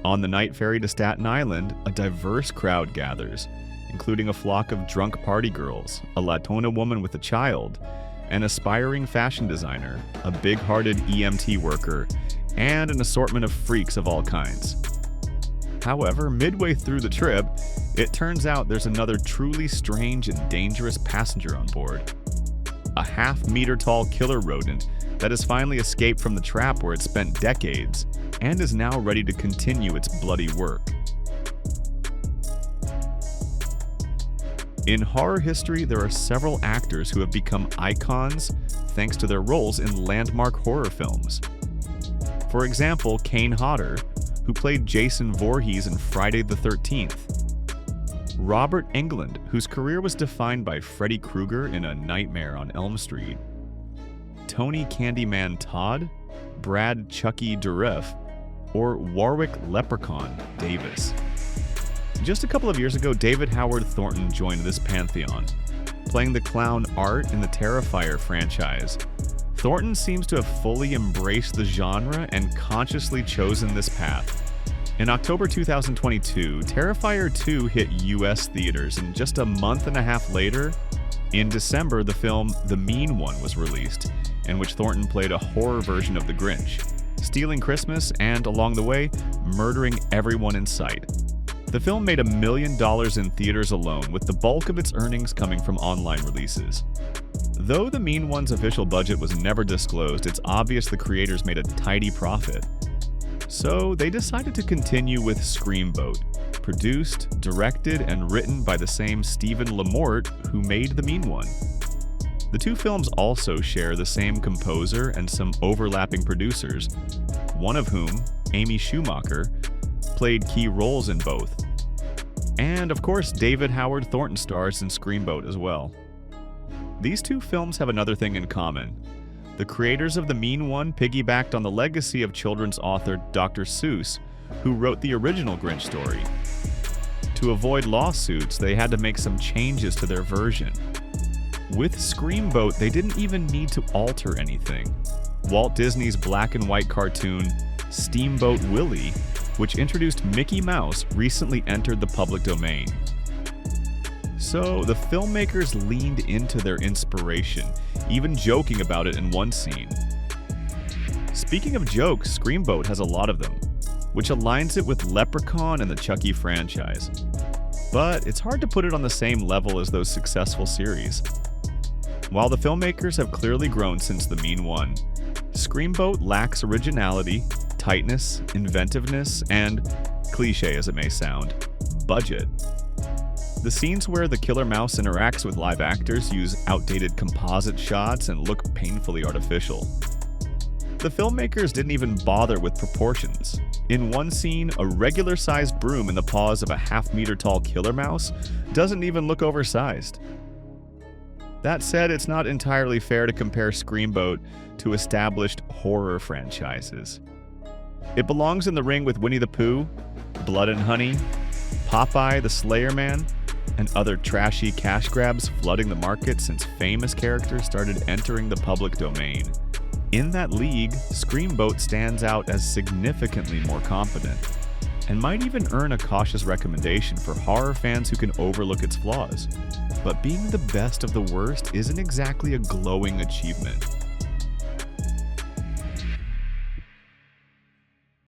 On the night ferry to Staten Island, a diverse crowd gathers, including a flock of drunk party girls, a Latona woman with a child, an aspiring fashion designer, a big-hearted EMT worker, and an assortment of freaks of all kinds. However, midway through the trip, it turns out there's another truly strange and dangerous passenger on board. A half-meter-tall killer rodent that has finally escaped from the trap where it spent decades and is now ready to continue its bloody work. In horror history, there are several actors who have become icons thanks to their roles in landmark horror films. For example, Kane Hodder, who played Jason Voorhees in Friday the 13th. Robert Englund, whose career was defined by Freddy Krueger in A Nightmare on Elm Street. Tony Candyman Todd, Brad Chucky Dourif, or Warwick Leprechaun Davis. Just a couple of years ago, David Howard Thornton joined this pantheon, playing the clown Art in the Terrifier franchise. Thornton seems to have fully embraced the genre and consciously chosen this path. In October 2022, Terrifier 2 hit US theaters, and just a month and a half later, in December, the film The Mean One was released, in which Thornton played a horror version of the Grinch, stealing Christmas and, along the way, murdering everyone in sight. The film made $1 million in theaters alone, with the bulk of its earnings coming from online releases. Though The Mean One's official budget was never disclosed, it's obvious the creators made a tidy profit. So they decided to continue with Screamboat, produced, directed, and written by the same Stephen LaMorte who made The Mean One. The two films also share the same composer and some overlapping producers, one of whom, Amy Schumacher, played key roles in both. And of course, David Howard Thornton stars in Screamboat as well. These two films have another thing in common. The creators of The Mean One piggybacked on the legacy of children's author Dr. Seuss, who wrote the original Grinch story. To avoid lawsuits, they had to make some changes to their version. With Screamboat, they didn't even need to alter anything. Walt Disney's black and white cartoon, Steamboat Willie, which introduced Mickey Mouse, recently entered the public domain. So the filmmakers leaned into their inspiration, even joking about it in one scene. Speaking of jokes, Screamboat has a lot of them, which aligns it with Leprechaun and the Chucky franchise. But it's hard to put it on the same level as those successful series. While the filmmakers have clearly grown since The Mean One, Screamboat lacks originality, tightness, inventiveness, and, cliché as it may sound, budget. The scenes where the killer mouse interacts with live actors use outdated composite shots and look painfully artificial. The filmmakers didn't even bother with proportions. In one scene, a regular-sized broom in the paws of a half-meter-tall killer mouse doesn't even look oversized. That said, it's not entirely fair to compare Screamboat to established horror franchises. It belongs in the ring with Winnie the Pooh, Blood and Honey, Popeye the Slayer Man, and other trashy cash grabs flooding the market since famous characters started entering the public domain. In that league, Screamboat stands out as significantly more competent, and might even earn a cautious recommendation for horror fans who can overlook its flaws. But being the best of the worst isn't exactly a glowing achievement.